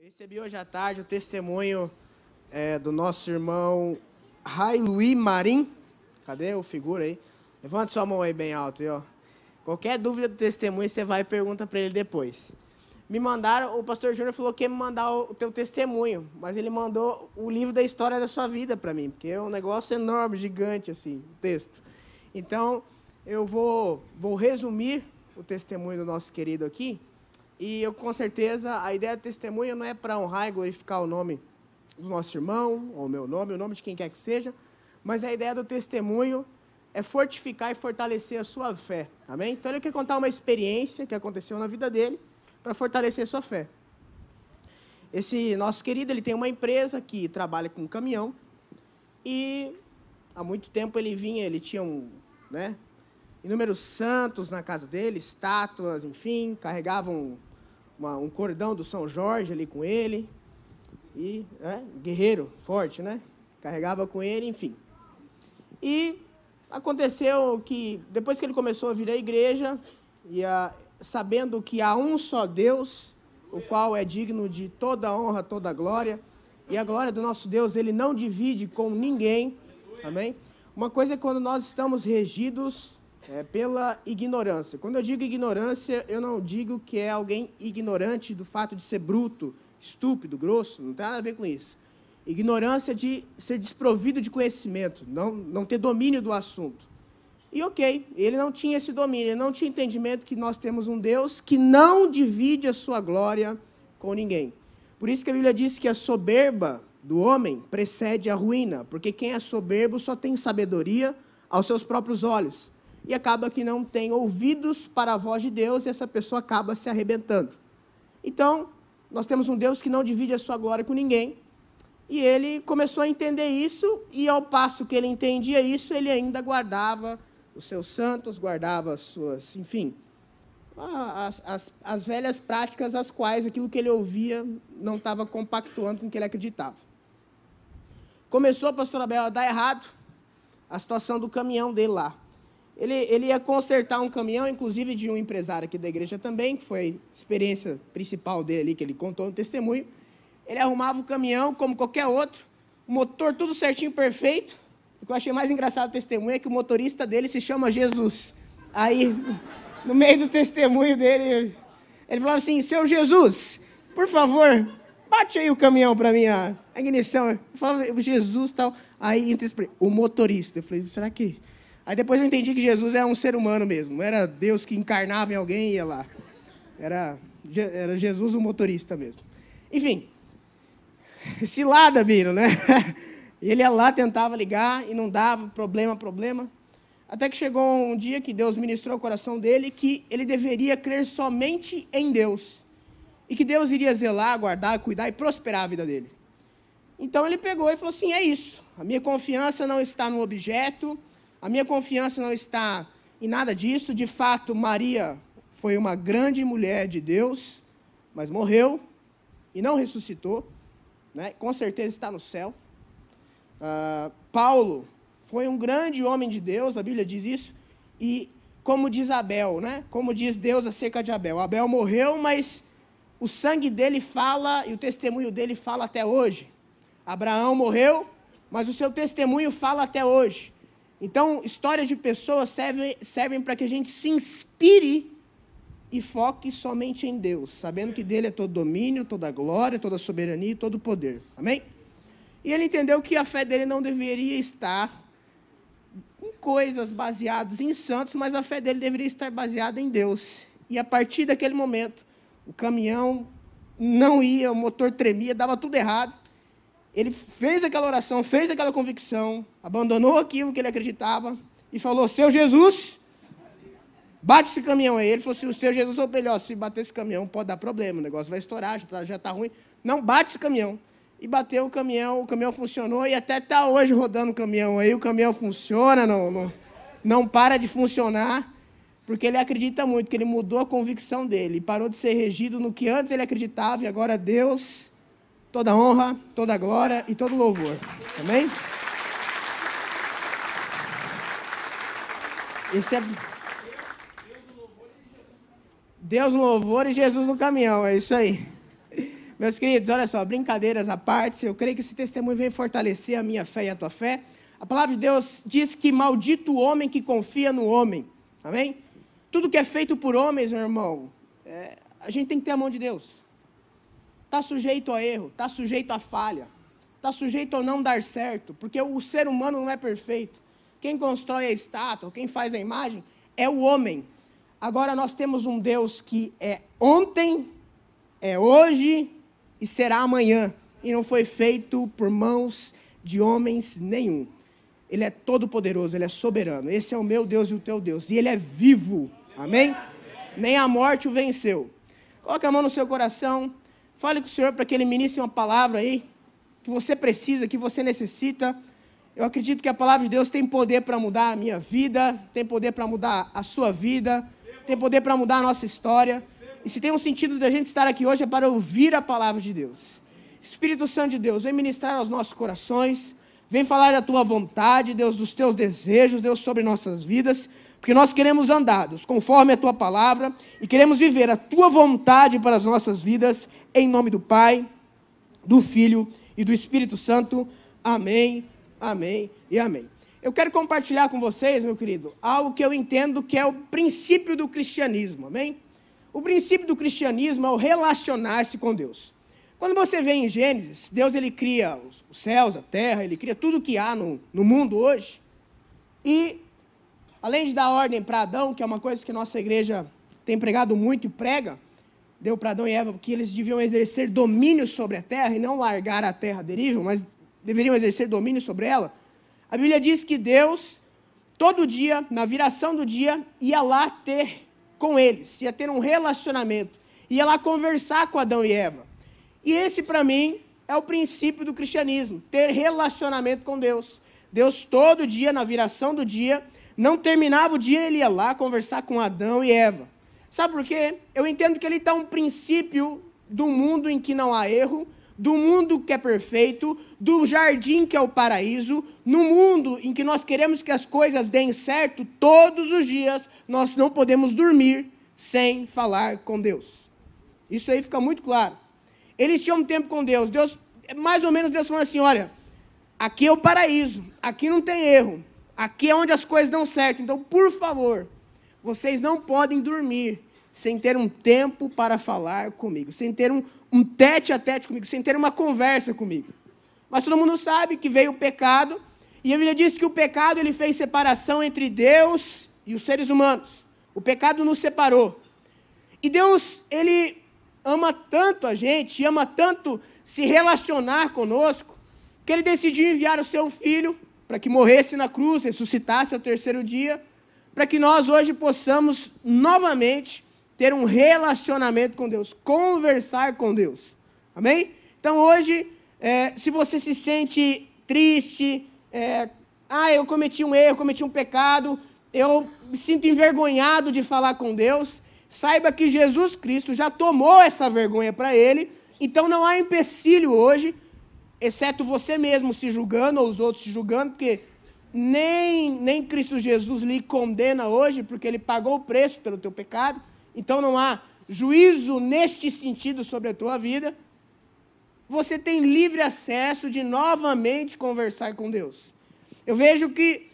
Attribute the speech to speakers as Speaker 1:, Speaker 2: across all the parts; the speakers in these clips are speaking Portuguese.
Speaker 1: Recebi hoje à tarde o testemunho do nosso irmão Railuí Marim. Cadê o figura aí? Levanta sua mão aí bem alto. Aí, ó. Qualquer dúvida do testemunho, você vai e pergunta para ele depois. Me mandaram, o pastor Júnior falou que ia me mandar o teu testemunho, mas ele mandou o livro da história da sua vida para mim, porque é um negócio enorme, gigante, assim, o texto. Então, eu vou resumir o testemunho do nosso querido aqui, e eu, com certeza, a ideia do testemunho não é para honrar e glorificar o nome do nosso irmão, ou o meu nome, o nome de quem quer que seja, mas a ideia do testemunho é fortificar e fortalecer a sua fé, amém? Então, ele quer contar uma experiência que aconteceu na vida dele, para fortalecer a sua fé. Esse nosso querido, ele tem uma empresa que trabalha com caminhão, e há muito tempo ele tinha inúmeros santos na casa dele, estátuas, enfim, carregavam um cordão do São Jorge ali com ele, e guerreiro forte, né? Carregava com ele, enfim. E aconteceu que, depois que ele começou a vir à igreja, sabendo que há um só Deus, o qual é digno de toda honra, toda glória, e a glória do nosso Deus, ele não divide com ninguém, amém? Uma coisa é quando nós estamos regidos pela ignorância. Quando eu digo ignorância, eu não digo que é alguém ignorante do fato de ser bruto, estúpido, grosso, não tem nada a ver com isso. Ignorância de ser desprovido de conhecimento, não ter domínio do assunto. E ele não tinha esse domínio, ele não tinha entendimento que nós temos um Deus que não divide a sua glória com ninguém. Por isso que a Bíblia diz que a soberba do homem precede a ruína, porque quem é soberbo só tem sabedoria aos seus próprios olhos. E acaba que não tem ouvidos para a voz de Deus, e essa pessoa acaba se arrebentando. Então, nós temos um Deus que não divide a sua glória com ninguém, e ele começou a entender isso, e ao passo que ele entendia isso, ele ainda guardava os seus santos, guardava as suas, enfim, as velhas práticas, as quais aquilo que ele ouvia não estava compactuando com o que ele acreditava. Começou, pastor Abel, a dar errado a situação do caminhão dele lá. Ele ia consertar um caminhão, inclusive de um empresário aqui da igreja também, que foi a experiência principal dele ali, que ele contou no testemunho. Ele arrumava o caminhão como qualquer outro, o motor tudo certinho, perfeito. O que eu achei mais engraçado do testemunho é que o motorista dele se chama Jesus. Aí, no meio do testemunho dele, ele falava assim: seu Jesus, por favor, bate aí o caminhão para mim, a ignição. Eu falava, Jesus tal. Aí, o motorista. Eu falei, será que... Aí depois eu entendi que Jesus é um ser humano mesmo, não era Deus que encarnava em alguém e ia lá. Era Jesus o motorista mesmo. Enfim, cilada, Bino, né? Ele ia lá, tentava ligar e não dava, problema. Até que chegou um dia que Deus ministrou ao coração dele que ele deveria crer somente em Deus. E que Deus iria zelar, guardar, cuidar e prosperar a vida dele. Então ele pegou e falou assim, é isso. A minha confiança não está no objeto, a minha confiança não está em nada disso. De fato, Maria foi uma grande mulher de Deus, mas morreu e não ressuscitou, né? Com certeza está no céu. Paulo foi um grande homem de Deus, a Bíblia diz isso, e como diz Abel, né? Como diz Deus acerca de Abel. Abel morreu, mas o sangue dele fala e o testemunho dele fala até hoje. Abraão morreu, mas o seu testemunho fala até hoje. Então, histórias de pessoas servem para que a gente se inspire e foque somente em Deus, sabendo que dele é todo domínio, toda glória, toda soberania e todo poder. Amém? E ele entendeu que a fé dele não deveria estar em coisas baseadas em santos, mas a fé dele deveria estar baseada em Deus. E a partir daquele momento, o caminhão não ia, o motor tremia, dava tudo errado. Ele fez aquela oração, fez aquela convicção, abandonou aquilo que ele acreditava e falou, seu Jesus, bate esse caminhão aí. Ele falou assim, o seu Jesus é melhor, se bater esse caminhão pode dar problema, o negócio vai estourar, já está ruim. Não, bate esse caminhão. E bateu o caminhão funcionou e até está hoje rodando o caminhão aí, o caminhão funciona, não para de funcionar, porque ele acredita muito, que ele mudou a convicção dele, parou de ser regido no que antes ele acreditava e agora Deus... toda honra, toda glória e todo louvor. Amém? Esse é Deus no louvor e Jesus no caminhão, é isso aí. Meus queridos, olha só, brincadeiras à parte, eu creio que esse testemunho vem fortalecer a minha fé e a tua fé. A palavra de Deus diz que maldito o homem que confia no homem. Amém? Tudo que é feito por homens, meu irmão, a gente tem que ter a mão de Deus. Está sujeito a erro, está sujeito a falha, está sujeito a não dar certo, porque o ser humano não é perfeito. Quem constrói a estátua, quem faz a imagem, é o homem. Agora nós temos um Deus que é ontem, é hoje e será amanhã, e não foi feito por mãos de homens nenhum. Ele é todo poderoso, ele é soberano. Esse é o meu Deus e o teu Deus, e ele é vivo, amém? Nem a morte o venceu. Coloque a mão no seu coração, fale com o Senhor para que ele ministre uma palavra aí, que você precisa, que você necessita. Eu acredito que a palavra de Deus tem poder para mudar a minha vida, tem poder para mudar a sua vida, tem poder para mudar a nossa história. E se tem um sentido de a gente estar aqui hoje é para ouvir a palavra de Deus. Espírito Santo de Deus, vem ministrar aos nossos corações, vem falar da tua vontade, Deus, dos teus desejos, Deus, sobre nossas vidas, porque nós queremos andar, Deus, conforme a tua palavra, e queremos viver a tua vontade para as nossas vidas, em nome do Pai, do Filho e do Espírito Santo. Amém, amém e amém. Eu quero compartilhar com vocês, meu querido, algo que eu entendo que é o princípio do cristianismo, amém? O princípio do cristianismo é o relacionar-se com Deus. Quando você vê em Gênesis, Deus ele cria os céus, a terra, ele cria tudo que há no mundo hoje. E, além de dar ordem para Adão, que é uma coisa que nossa igreja tem pregado muito e prega, deu para Adão e Eva que eles deviam exercer domínio sobre a terra e não largar a terra à deriva, mas deveriam exercer domínio sobre ela. A Bíblia diz que Deus, todo dia, na viração do dia, ia lá ter com eles, ia ter um relacionamento, ia lá conversar com Adão e Eva. E esse, para mim, é o princípio do cristianismo, ter relacionamento com Deus. Deus, todo dia, na viração do dia, não terminava o dia, ele ia lá conversar com Adão e Eva. Sabe por quê? Eu entendo que ele está um princípio do mundo em que não há erro, do mundo que é perfeito, do jardim que é o paraíso, no mundo em que nós queremos que as coisas deem certo, todos os dias nós não podemos dormir sem falar com Deus. Isso aí fica muito claro. Eles tinham um tempo com Deus, mais ou menos Deus falando assim, olha, aqui é o paraíso, aqui não tem erro, aqui é onde as coisas dão certo, então, por favor, vocês não podem dormir sem ter um tempo para falar comigo, sem ter um tete-a-tete comigo, sem ter uma conversa comigo. Mas todo mundo sabe que veio o pecado, e a Bíblia diz que o pecado ele fez separação entre Deus e os seres humanos. O pecado nos separou. E Deus, ele ama tanto a gente, ama tanto se relacionar conosco, que ele decidiu enviar o seu Filho para que morresse na cruz, ressuscitasse ao terceiro dia, para que nós hoje possamos novamente ter um relacionamento com Deus, conversar com Deus. Amém? Então hoje, se você se sente triste, eu cometi um erro, cometi um pecado, eu me sinto envergonhado de falar com Deus, saiba que Jesus Cristo já tomou essa vergonha para ele, então não há empecilho hoje, exceto você mesmo se julgando ou os outros se julgando, porque nem Cristo Jesus lhe condena hoje, porque ele pagou o preço pelo teu pecado, então não há juízo neste sentido sobre a tua vida. Você tem livre acesso de novamente conversar com Deus. Eu vejo que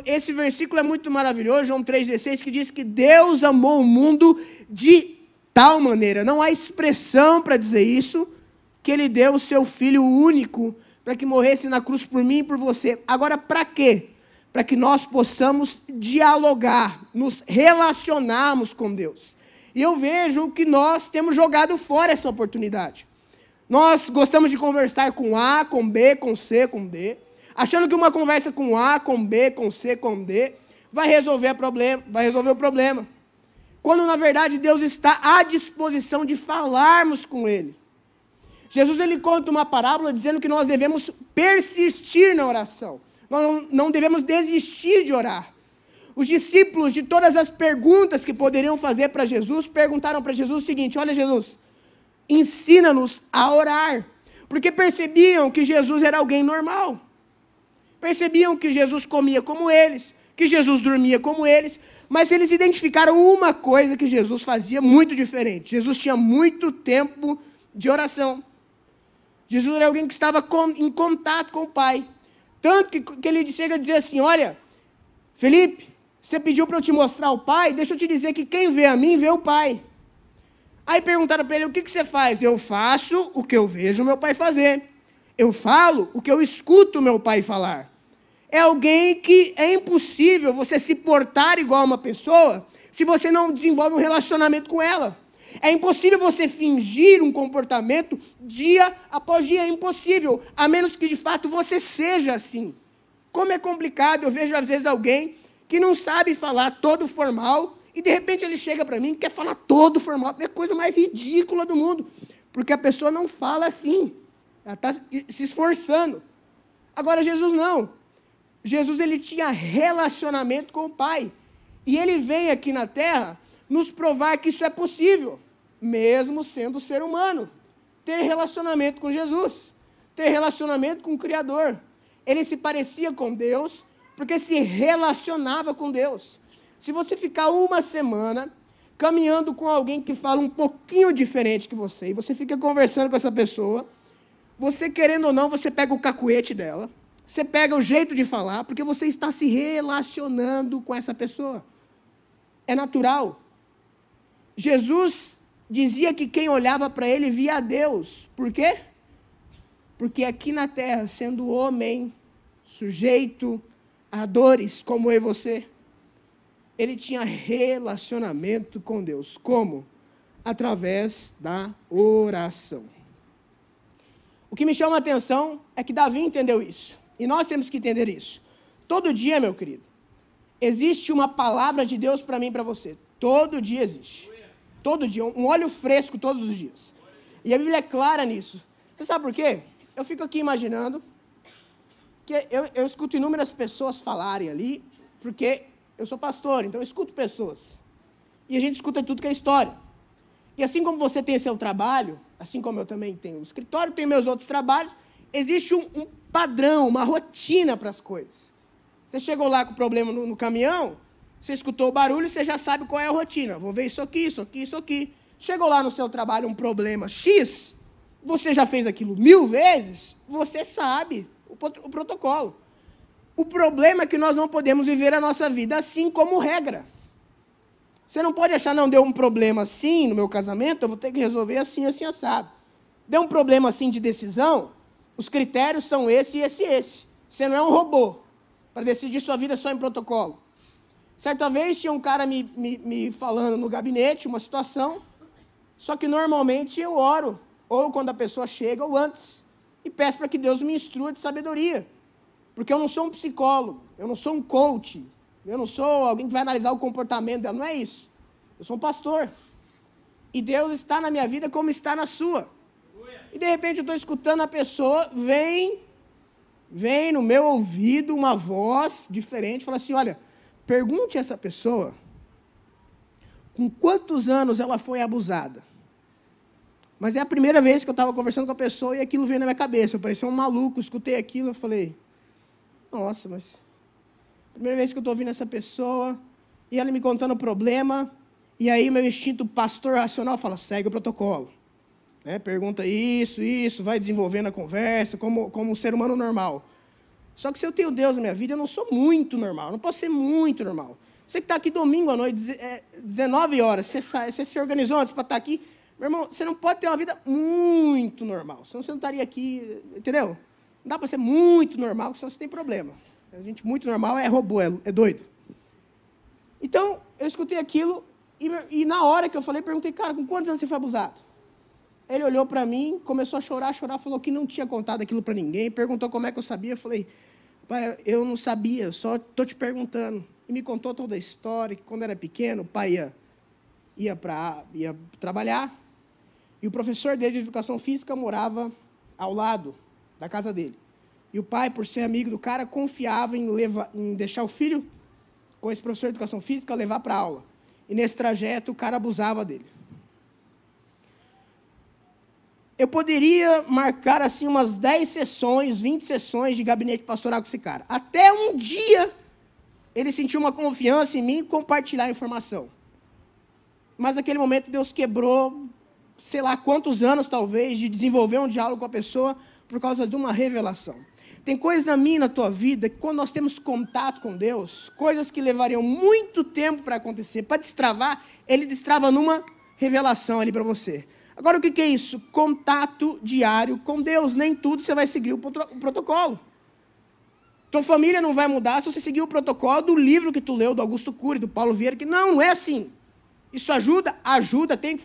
Speaker 1: esse versículo é muito maravilhoso, João 3,16, que diz que Deus amou o mundo de tal maneira, não há expressão para dizer isso, que ele deu o seu Filho único para que morresse na cruz por mim e por você. Agora, para quê? Para que nós possamos dialogar, nos relacionarmos com Deus. E eu vejo que nós temos jogado fora essa oportunidade. Nós gostamos de conversar com A, com B, com C, com D, achando que uma conversa com A, com B, com C, com D, vai resolver o problema. Quando, na verdade, Deus está à disposição de falarmos com Ele. Jesus ele conta uma parábola dizendo que nós devemos persistir na oração. Nós não devemos desistir de orar. Os discípulos, de todas as perguntas que poderiam fazer para Jesus, perguntaram para Jesus o seguinte: olha, Jesus, ensina-nos a orar. Porque percebiam que Jesus era alguém normal. Percebiam que Jesus comia como eles, que Jesus dormia como eles, mas eles identificaram uma coisa que Jesus fazia muito diferente. Jesus tinha muito tempo de oração. Jesus era alguém que estava em contato com o Pai. Tanto que ele chega a dizer assim, olha, Felipe, você pediu para eu te mostrar o Pai, deixa eu te dizer que quem vê a mim, vê o Pai. Aí perguntaram para ele, o que você faz? Eu faço o que eu vejo meu Pai fazer. Eu falo o que eu escuto meu Pai falar. É alguém que é impossível você se portar igual a uma pessoa se você não desenvolve um relacionamento com ela. É impossível você fingir um comportamento dia após dia, é impossível, a menos que de fato você seja assim. Como é complicado, eu vejo às vezes alguém que não sabe falar todo formal e de repente ele chega para mim e quer falar todo formal. É a coisa mais ridícula do mundo, porque a pessoa não fala assim, ela está se esforçando. Agora Jesus não. Jesus ele tinha relacionamento com o Pai e ele vem aqui na terra nos provar que isso é possível, mesmo sendo ser humano, ter relacionamento com Jesus, ter relacionamento com o Criador. Ele se parecia com Deus, porque se relacionava com Deus. Se você ficar uma semana caminhando com alguém que fala um pouquinho diferente que você, e você fica conversando com essa pessoa, você querendo ou não, você pega o cacuete dela, você pega o jeito de falar, porque você está se relacionando com essa pessoa. É natural. Jesus dizia que quem olhava para ele via a Deus. Por quê? Porque aqui na terra, sendo homem, sujeito a dores como eu e você, ele tinha relacionamento com Deus. Como? Através da oração. O que me chama a atenção é que Davi entendeu isso. E nós temos que entender isso. Todo dia, meu querido, existe uma palavra de Deus para mim e para você. Todo dia existe. Todo dia, um óleo fresco todos os dias. E a Bíblia é clara nisso. Você sabe por quê? Eu fico aqui imaginando que eu escuto inúmeras pessoas falarem ali, porque eu sou pastor, então eu escuto pessoas. E a gente escuta tudo que é história. E assim como você tem seu trabalho, assim como eu também tenho o escritório, tenho meus outros trabalhos, existe um padrão, uma rotina para as coisas. Você chegou lá com problema no caminhão, você escutou o barulho, você já sabe qual é a rotina. Vou ver isso aqui, isso aqui, isso aqui. Chegou lá no seu trabalho um problema X, você já fez aquilo 1000 vezes, você sabe o protocolo. O problema é que nós não podemos viver a nossa vida assim como regra. Você não pode achar, não, deu um problema assim no meu casamento, eu vou ter que resolver assim, assim, assado. Deu um problema assim de decisão, os critérios são esse, esse e esse. Você não é um robô para decidir sua vida só em protocolo. Certa vez tinha um cara me falando no gabinete, uma situação, só que normalmente eu oro, ou quando a pessoa chega, ou antes, e peço para que Deus me instrua de sabedoria. Porque eu não sou um psicólogo, eu não sou um coach, eu não sou alguém que vai analisar o comportamento dela, não é isso. Eu sou um pastor. E Deus está na minha vida como está na sua. E de repente eu estou escutando a pessoa, vem no meu ouvido uma voz diferente, fala assim, olha, pergunte a essa pessoa com quantos anos ela foi abusada. Mas é a primeira vez que eu estava conversando com a pessoa e aquilo veio na minha cabeça. Eu parecia um maluco, escutei aquilo, eu falei, nossa, mas primeira vez que eu estou ouvindo essa pessoa e ela me contando o problema, e aí meu instinto pastor racional fala, segue o protocolo. Pergunta isso, vai desenvolvendo a conversa, como um ser humano normal. Só que se eu tenho Deus na minha vida, eu não sou muito normal, eu não posso ser muito normal. Você que está aqui domingo à noite, 19 horas, você se organizou antes para estar aqui, meu irmão, você não pode ter uma vida muito normal, senão você não estaria aqui, entendeu? Não dá para ser muito normal, senão você tem problema. A gente muito normal é robô, é doido. Então, eu escutei aquilo, e na hora que eu falei, perguntei, cara, com quantos anos você foi abusado? Ele olhou para mim, começou a chorar, falou que não tinha contado aquilo para ninguém, perguntou como é que eu sabia, eu falei, pai, eu não sabia, só estou te perguntando. E me contou toda a história, que quando era pequeno, o pai ia trabalhar, e o professor dele de educação física morava ao lado da casa dele. E o pai, por ser amigo do cara, confiava em deixar o filho com esse professor de educação física levar para a aula. E nesse trajeto, o cara abusava dele. Eu poderia marcar assim umas 10 sessões, 20 sessões de gabinete pastoral com esse cara. Até um dia ele sentiu uma confiança em mim e compartilhar a informação. Mas naquele momento Deus quebrou sei lá quantos anos, talvez, de desenvolver um diálogo com a pessoa por causa de uma revelação. Tem coisas na minha e na tua vida que, quando nós temos contato com Deus, coisas que levariam muito tempo para acontecer, para destravar, Ele destrava numa revelação ali para você. Agora, o que é isso? Contato diário com Deus. Nem tudo você vai seguir o protocolo. Tua família não vai mudar se você seguir o protocolo do livro que tu leu, do Augusto Cury, do Paulo Vieira, que não é assim. Isso ajuda? Ajuda, tem que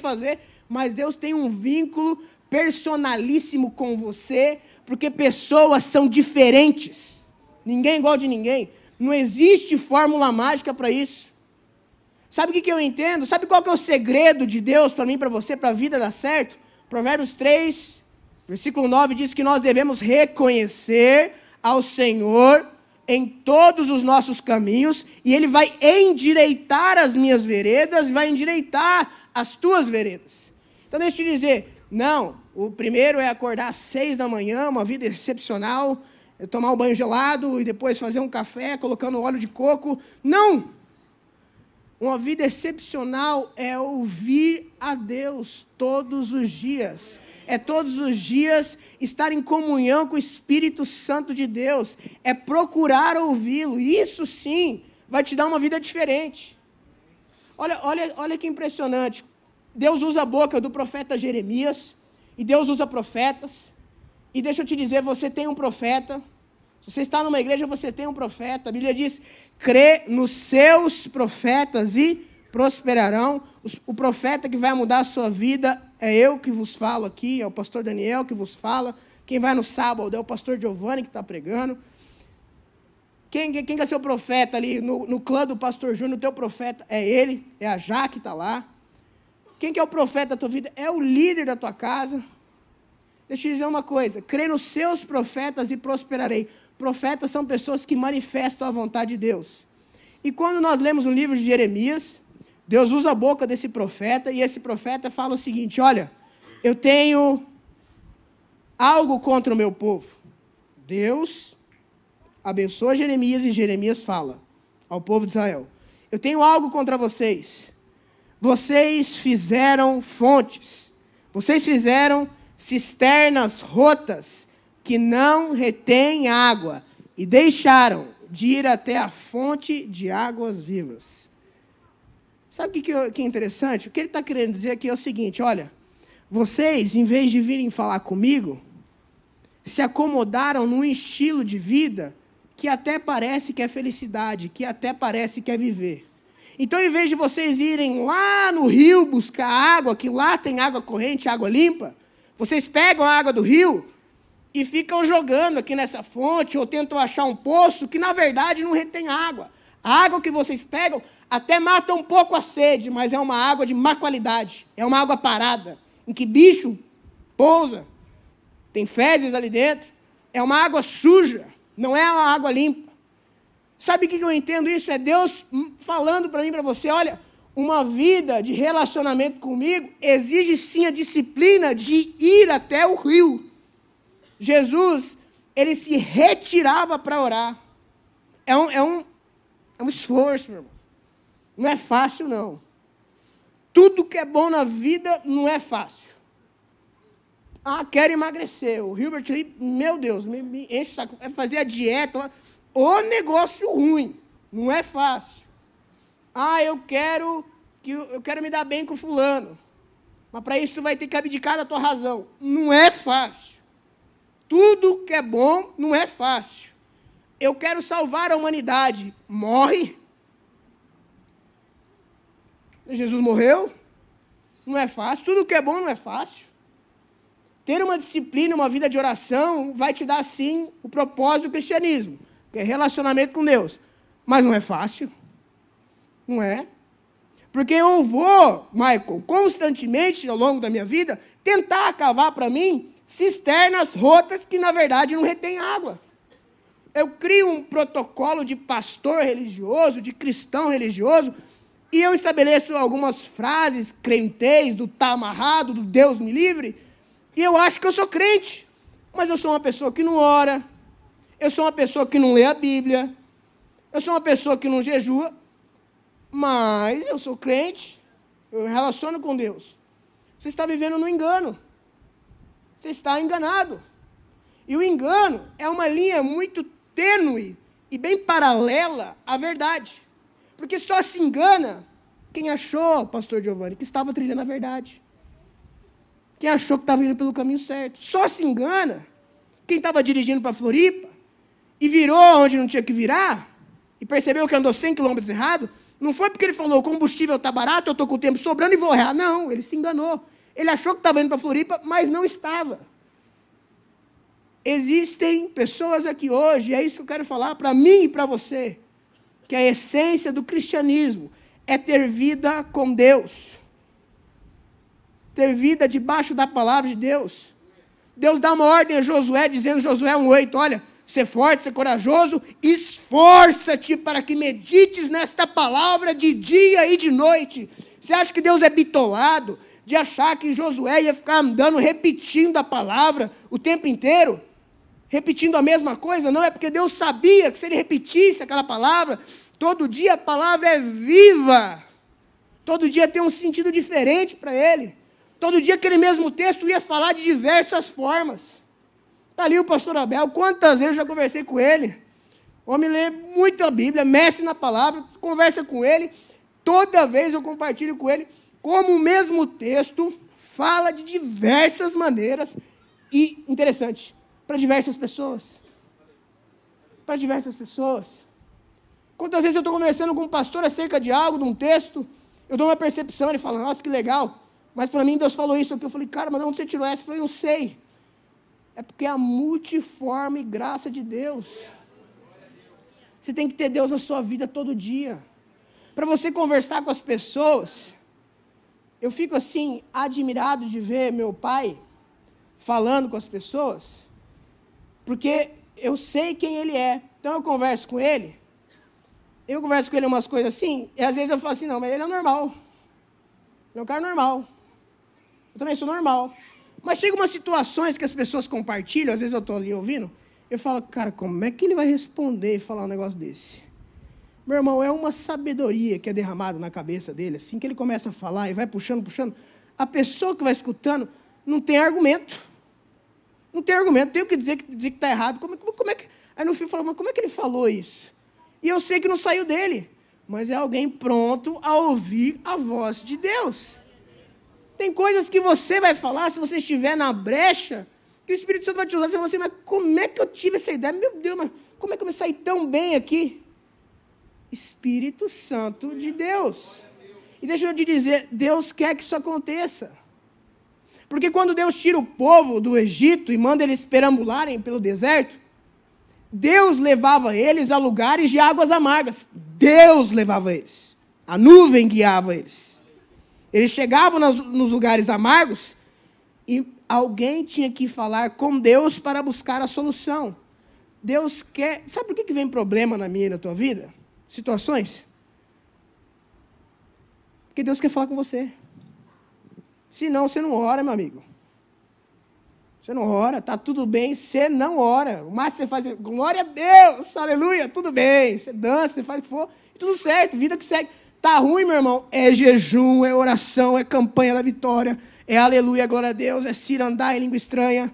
Speaker 1: fazer, mas Deus tem um vínculo personalíssimo com você, porque pessoas são diferentes. Ninguém é igual de ninguém. Não existe fórmula mágica para isso. Sabe o que eu entendo? Sabe qual que é o segredo de Deus para mim, para você, para a vida dar certo? Provérbios 3, versículo 9, diz que nós devemos reconhecer ao Senhor em todos os nossos caminhos, e Ele vai endireitar as minhas veredas, vai endireitar as tuas veredas. Então deixa eu te dizer, não, o primeiro é acordar às 6 da manhã, uma vida excepcional, tomar um banho gelado e depois fazer um café colocando óleo de coco. Não! Uma vida excepcional é ouvir a Deus todos os dias. É todos os dias estar em comunhão com o Espírito Santo de Deus. É procurar ouvi-lo. Isso sim vai te dar uma vida diferente. Olha que impressionante. Deus usa a boca do profeta Jeremias. E Deus usa profetas. E deixa eu te dizer, você tem um profeta. Se você está numa igreja, você tem um profeta. A Bíblia diz, crê nos seus profetas e prosperarão. O profeta que vai mudar a sua vida é eu que vos falo aqui, é o pastor Daniel que vos fala. Quem vai no sábado é o pastor Giovanni que está pregando. Quem é seu profeta ali no clã do pastor Júnior? O teu profeta é ele, é a Jaque que está lá. Quem que é o profeta da tua vida? É o líder da tua casa. Deixa eu dizer uma coisa, crê nos seus profetas e prosperarei. Profetas são pessoas que manifestam a vontade de Deus. E quando nós lemos o livro de Jeremias, Deus usa a boca desse profeta, e esse profeta fala o seguinte, olha, eu tenho algo contra o meu povo. Deus abençoa Jeremias, e Jeremias fala ao povo de Israel, eu tenho algo contra vocês. Vocês fizeram fontes, vocês fizeram cisternas rotas, que não retêm água, e deixaram de ir até a fonte de águas vivas. Sabe o que é interessante? O que ele está querendo dizer aqui é o seguinte, olha, vocês, em vez de virem falar comigo, se acomodaram num estilo de vida que até parece que é felicidade, que até parece que é viver. Então, em vez de vocês irem lá no rio buscar água, que lá tem água corrente, água limpa, vocês pegam a água do rio e ficam jogando aqui nessa fonte, ou tentam achar um poço que, na verdade, não retém água. A água que vocês pegam até mata um pouco a sede, mas é uma água de má qualidade. É uma água parada, em que bicho pousa, tem fezes ali dentro. É uma água suja, não é uma água limpa. Sabe o que eu entendo isso? É Deus falando para mim e para você, olha, uma vida de relacionamento comigo exige sim a disciplina de ir até o rio. Jesus, ele se retirava para orar. É um esforço, meu irmão. Não é fácil, não. Tudo que é bom na vida não é fácil. Ah, quero emagrecer. O Hilbert ali, meu Deus, me enche o saco. É fazer a dieta. O negócio ruim. Não é fácil. Ah, eu quero me dar bem com fulano. Mas para isso tu vai ter que abdicar da tua razão. Não é fácil. Tudo que é bom não é fácil. Eu quero salvar a humanidade. Morre. Jesus morreu. Não é fácil. Tudo que é bom não é fácil. Ter uma disciplina, uma vida de oração, vai te dar, sim, o propósito do cristianismo, que é relacionamento com Deus. Mas não é fácil. Não é. Porque eu vou, Michael, constantemente, ao longo da minha vida, tentar cavar para mim cisternas rotas que, na verdade, não retêm água. Eu crio um protocolo de pastor religioso, de cristão religioso, e eu estabeleço algumas frases crentez, do tá amarrado, do Deus me livre, e eu acho que eu sou crente, mas eu sou uma pessoa que não ora, eu sou uma pessoa que não lê a Bíblia, eu sou uma pessoa que não jejua, mas eu sou crente, eu me relaciono com Deus. você está vivendo no engano. Você está enganado. E o engano é uma linha muito tênue e bem paralela à verdade. Porque só se engana quem achou, pastor Giovanni, que estava trilhando a verdade. Quem achou que estava indo pelo caminho certo. Só se engana quem estava dirigindo para Floripa e virou onde não tinha que virar e percebeu que andou 100 quilômetros errado. Não foi porque ele falou, o combustível está barato, eu estou com o tempo sobrando e vou errar. Não, ele se enganou. Ele achou que estava indo para Floripa, mas não estava. Existem pessoas aqui hoje, é isso que eu quero falar para mim e para você, que a essência do cristianismo é ter vida com Deus. Ter vida debaixo da palavra de Deus. Deus dá uma ordem a Josué, dizendo, Josué 1:8, olha, ser forte, ser corajoso, esforça-te para que medites nesta palavra de dia e de noite. Você acha que Deus é bitolado de achar que Josué ia ficar andando, repetindo a palavra o tempo inteiro? Repetindo a mesma coisa? Não, é porque Deus sabia que se ele repetisse aquela palavra, todo dia a palavra é viva. Todo dia tem um sentido diferente para ele. Todo dia aquele mesmo texto ia falar de diversas formas. Está ali o pastor Abel, quantas vezes eu já conversei com ele. O homem lê muito a Bíblia, mestre na palavra, conversa com ele. Toda vez eu compartilho com ele como o mesmo texto fala de diversas maneiras. E, interessante, para diversas pessoas. Para diversas pessoas. Quantas vezes eu estou conversando com um pastor acerca de algo, de um texto, eu dou uma percepção, ele fala, nossa, que legal. Mas para mim Deus falou isso aqui. Eu falei, cara, mas de onde você tirou essa? Eu falei, não sei. É porque é a multiforme graça de Deus. Você tem que ter Deus na sua vida todo dia. Para você conversar com as pessoas, eu fico assim, admirado de ver meu pai falando com as pessoas, porque eu sei quem ele é. Então eu converso com ele umas coisas assim, e às vezes eu falo assim, não, mas ele é normal. Ele é um cara normal. Eu também sou normal. Mas chega umas situações que as pessoas compartilham, às vezes eu estou ali ouvindo, eu falo, cara, como é que ele vai responder e falar um negócio desse? Meu irmão, é uma sabedoria que é derramada na cabeça dele, assim que ele começa a falar e vai puxando, a pessoa que vai escutando não tem argumento. Não tem argumento, tem o que dizer que está errado. Como é que... Aí no fim fala, mas como é que ele falou isso? E eu sei que não saiu dele, mas é alguém pronto a ouvir a voz de Deus. Tem coisas que você vai falar, se você estiver na brecha, que o Espírito Santo vai te usar, você vai falar assim, mas como é que eu tive essa ideia? Meu Deus, mas como é que eu me saí tão bem aqui? Espírito Santo de Deus. E deixa eu te dizer, Deus quer que isso aconteça. Porque quando Deus tira o povo do Egito e manda eles perambularem pelo deserto, Deus levava eles a lugares de águas amargas. Deus levava eles. A nuvem guiava eles. Eles chegavam nos lugares amargos e alguém tinha que falar com Deus para buscar a solução. Deus quer... Sabe por que vem problema na minha e na tua vida? Situações? Porque Deus quer falar com você. Senão, você não ora, meu amigo. Você não ora, está tudo bem, você não ora. O máximo você faz é, glória a Deus, aleluia, tudo bem. Você dança, você faz o que for, e tudo certo, vida que segue. Está ruim, meu irmão? É jejum, é oração, é campanha da vitória, é aleluia, glória a Deus, é cirandar em língua estranha.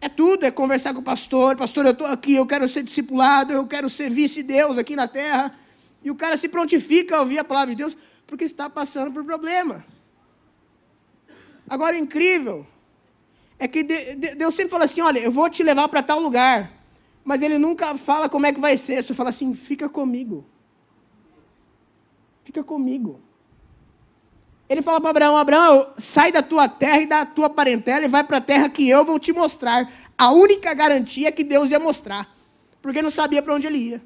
Speaker 1: É tudo, é conversar com o pastor. Pastor, eu estou aqui, eu quero ser discipulado, eu quero ser vice-deus aqui na terra. E o cara se prontifica a ouvir a palavra de Deus, porque está passando por problema. Agora, o incrível é que Deus sempre fala assim, olha, eu vou te levar para tal lugar, mas Ele nunca fala como é que vai ser, só fala assim, fica comigo. Fica comigo. Ele fala para Abraão, Abraão, sai da tua terra e da tua parentela e vai para a terra que eu vou te mostrar. A única garantia é que Deus ia mostrar, porque não sabia para onde ele ia.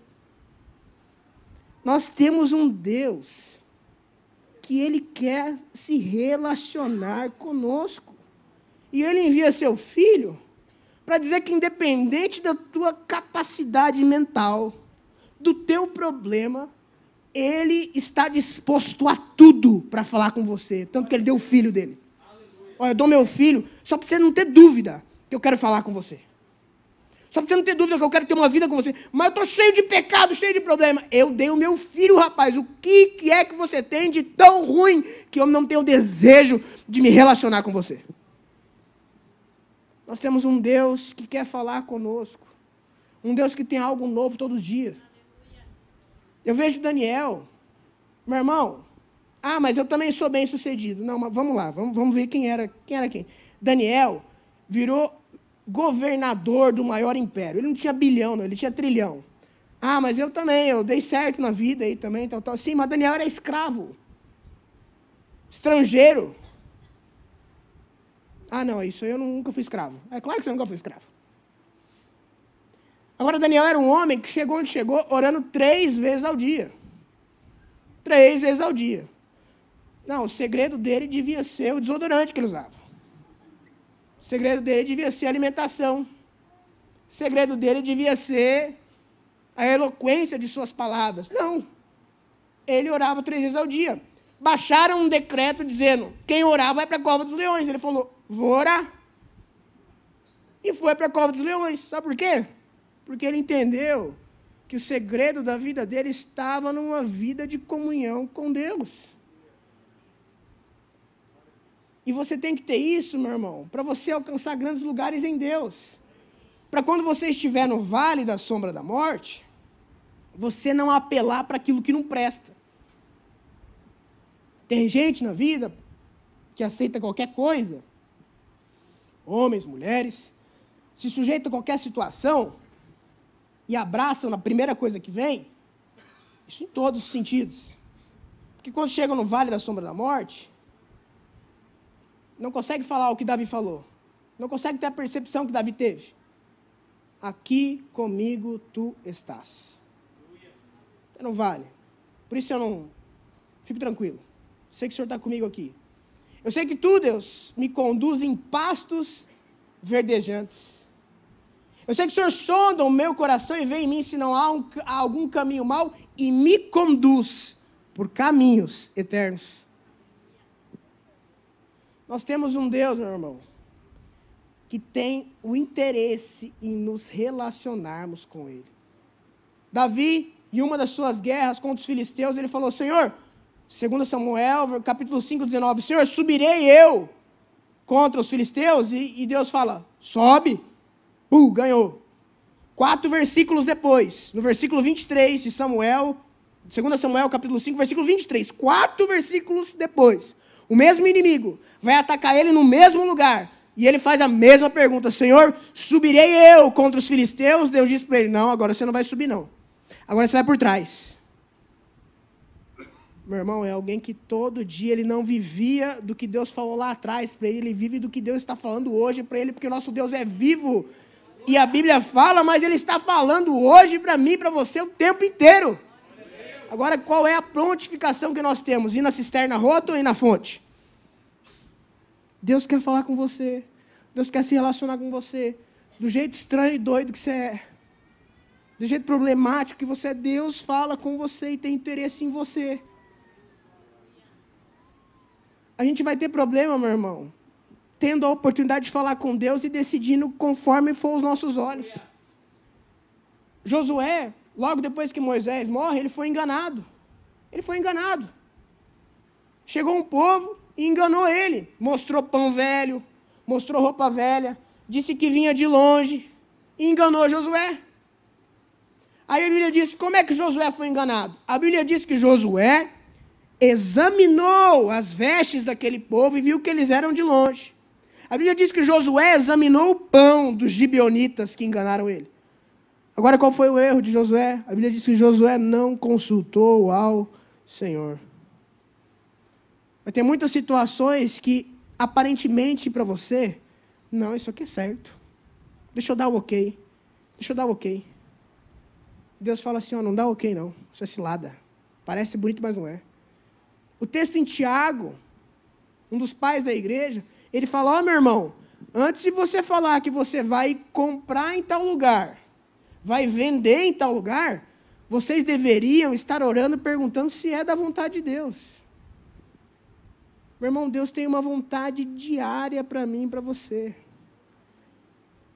Speaker 1: Nós temos um Deus que Ele quer se relacionar conosco. E Ele envia seu Filho para dizer que independente da tua capacidade mental, do teu problema, Ele está disposto a tudo para falar com você. Tanto que Ele deu o Filho dele. Olha, eu dou meu filho só para você não ter dúvida que eu quero falar com você. Só para você não ter dúvida que eu quero ter uma vida com você. Mas eu estou cheio de pecado, cheio de problema. Eu dei o meu filho, rapaz. O que é que você tem de tão ruim que eu não tenho desejo de me relacionar com você? Nós temos um Deus que quer falar conosco. Um Deus que tem algo novo todos os dias. Eu vejo Daniel. Meu irmão. Mas eu também sou bem sucedido. Não, mas vamos lá. Vamos ver quem era quem. Daniel virou governador do maior império. Ele não tinha bilhão, não, ele tinha trilhão. Mas eu também, eu dei certo na vida aí também, tal. Sim, mas Daniel era escravo. Estrangeiro. Não, isso aí eu nunca fui escravo. É claro que você nunca foi escravo. Agora, Daniel era um homem que chegou onde chegou orando 3 vezes ao dia. 3 vezes ao dia. Não, o segredo dele devia ser o desodorante que ele usava. O segredo dele devia ser a alimentação. O segredo dele devia ser a eloquência de suas palavras. Não. Ele orava 3 vezes ao dia. Baixaram um decreto dizendo, quem orar vai para a cova dos leões. Ele falou, vou orar. E foi para a cova dos leões. Sabe por quê? Porque ele entendeu que o segredo da vida dele estava numa vida de comunhão com Deus. E você tem que ter isso, meu irmão, para você alcançar grandes lugares em Deus. Para quando você estiver no vale da sombra da morte, você não apelar para aquilo que não presta. Tem gente na vida que aceita qualquer coisa, homens, mulheres, se sujeita a qualquer situação e abraçam na primeira coisa que vem, isso em todos os sentidos. Porque quando chegam no vale da sombra da morte, não consegue falar o que Davi falou. Não consegue ter a percepção que Davi teve. Aqui comigo tu estás. Não vale. Por isso eu não fico tranquilo. Sei que o Senhor está comigo aqui. Eu sei que tu, Deus, me conduz em pastos verdejantes. Eu sei que o Senhor sonda o meu coração e vê em mim se não há algum caminho mau e me conduz por caminhos eternos. Nós temos um Deus, meu irmão, que tem o interesse em nos relacionarmos com Ele. Davi, em uma das suas guerras contra os filisteus, ele falou, Senhor, 2 Samuel, capítulo 5, 19, Senhor, subirei eu contra os filisteus? E Deus fala, sobe. Ganhou. 4 versículos depois, no versículo 23 de Samuel, 2 Samuel, capítulo 5, versículo 23, 4 versículos depois, o mesmo inimigo vai atacar ele no mesmo lugar, e ele faz a mesma pergunta, Senhor, subirei eu contra os filisteus? Deus diz para ele, não, agora você não vai subir não, agora você vai por trás. Meu irmão, é alguém que todo dia ele não vivia do que Deus falou lá atrás para ele, ele vive do que Deus está falando hoje para ele, porque o nosso Deus é vivo, e a Bíblia fala, mas Ele está falando hoje para mim e para você o tempo inteiro. Agora, qual é a prontificação que nós temos? Ir na cisterna rota ou ir na fonte? Deus quer falar com você. Deus quer se relacionar com você. Do jeito estranho e doido que você é. Do jeito problemático que você é. Deus fala com você e tem interesse em você. A gente vai ter problema, meu irmão, tendo a oportunidade de falar com Deus e decidindo conforme for os nossos olhos. Josué, logo depois que Moisés morre, ele foi enganado. Ele foi enganado. Chegou um povo e enganou ele. Mostrou pão velho, mostrou roupa velha, disse que vinha de longe e enganou Josué. Aí a Bíblia diz, como é que Josué foi enganado? A Bíblia diz que Josué examinou as vestes daquele povo e viu que eles eram de longe. A Bíblia diz que Josué examinou o pão dos gibeonitas que enganaram ele. Agora, qual foi o erro de Josué? A Bíblia diz que Josué não consultou ao Senhor. Vai ter muitas situações que, aparentemente para você, não, isso aqui é certo. Deixa eu dar o ok. Deixa eu dar o ok. Deus fala assim, não dá ok não, isso é cilada. Parece bonito, mas não é. O texto em Tiago, um dos pais da igreja, ele fala, meu irmão, antes de você falar que você vai comprar em tal lugar, vai vender em tal lugar, vocês deveriam estar orando, perguntando se é da vontade de Deus. Meu irmão, Deus tem uma vontade diária para mim e para você.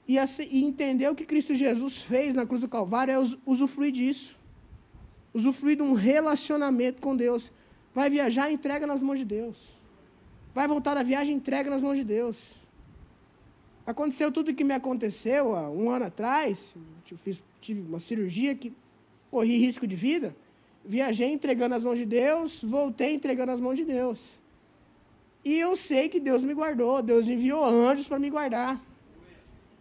Speaker 1: e entender o que Cristo Jesus fez na cruz do Calvário é usufruir disso. Usufruir de um relacionamento com Deus. Vai viajar, entrega nas mãos de Deus. Vai voltar da viagem, entrega nas mãos de Deus. Aconteceu tudo o que me aconteceu há um ano atrás. Tive uma cirurgia que corri risco de vida. Viajei entregando nas mãos de Deus, voltei entregando nas mãos de Deus. E eu sei que Deus me guardou, Deus enviou anjos para me guardar.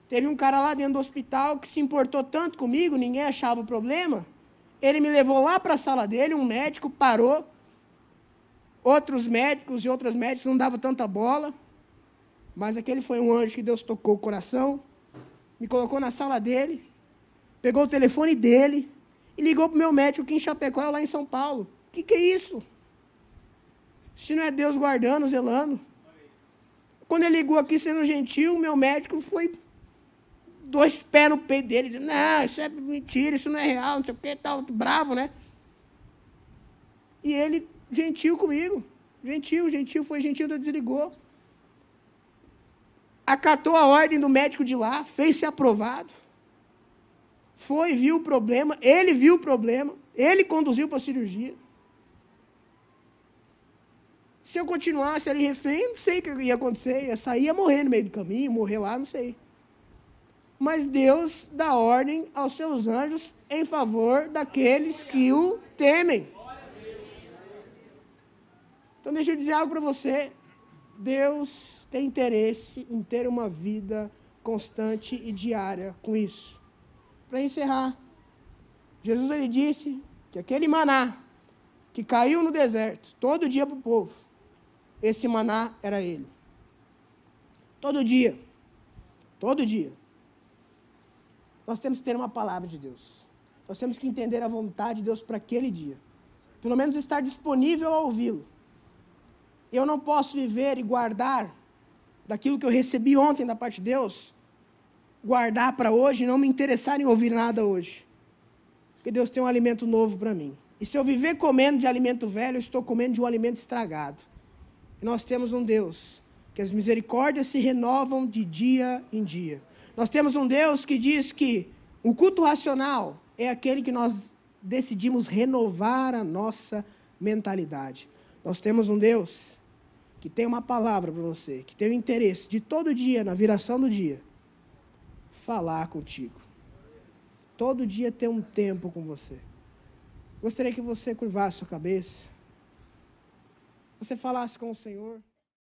Speaker 1: Teve um cara lá dentro do hospital que se importou tanto comigo, ninguém achava o problema. Ele me levou lá para a sala dele, um médico parou. Outros médicos e outras médicas não davam tanta bola. Mas aquele foi um anjo que Deus tocou o coração, me colocou na sala dele, pegou o telefone dele e ligou para o meu médico aqui em Chapecó, lá em São Paulo. O que é isso? Se não é Deus guardando, zelando. Quando ele ligou aqui sendo gentil, o meu médico foi 2 pés no peito dele, dizendo, não, isso é mentira, isso não é real, não sei o que, tal, bravo, né? E ele, gentil comigo, gentil, foi gentil, então desligou. Acatou a ordem do médico de lá, fez ser aprovado. Foi, viu o problema, ele conduziu para a cirurgia. Se eu continuasse ali refém, não sei o que ia acontecer, ia sair, ia morrer no meio do caminho, morrer lá, não sei. Mas Deus dá ordem aos seus anjos em favor daqueles que o temem. Então deixa eu dizer algo para você. Deus tem interesse em ter uma vida constante e diária com isso. Para encerrar, Jesus ele disse que aquele maná que caiu no deserto, todo dia para o povo, esse maná era ele. Todo dia. Nós temos que ter uma palavra de Deus. Nós temos que entender a vontade de Deus para aquele dia. Pelo menos estar disponível a ouvi-lo. Eu não posso viver e guardar daquilo que eu recebi ontem da parte de Deus, guardar para hoje e não me interessar em ouvir nada hoje. Porque Deus tem um alimento novo para mim. E se eu viver comendo de alimento velho, eu estou comendo de um alimento estragado. E nós temos um Deus que as misericórdias se renovam de dia em dia. Nós temos um Deus que diz que o culto racional é aquele que nós decidimos renovar a nossa mentalidade. Nós temos um Deus que tem uma palavra para você, que tem o interesse de todo dia, na viração do dia, falar contigo. Todo dia ter um tempo com você. Gostaria que você curvasse sua cabeça, você falasse com o Senhor.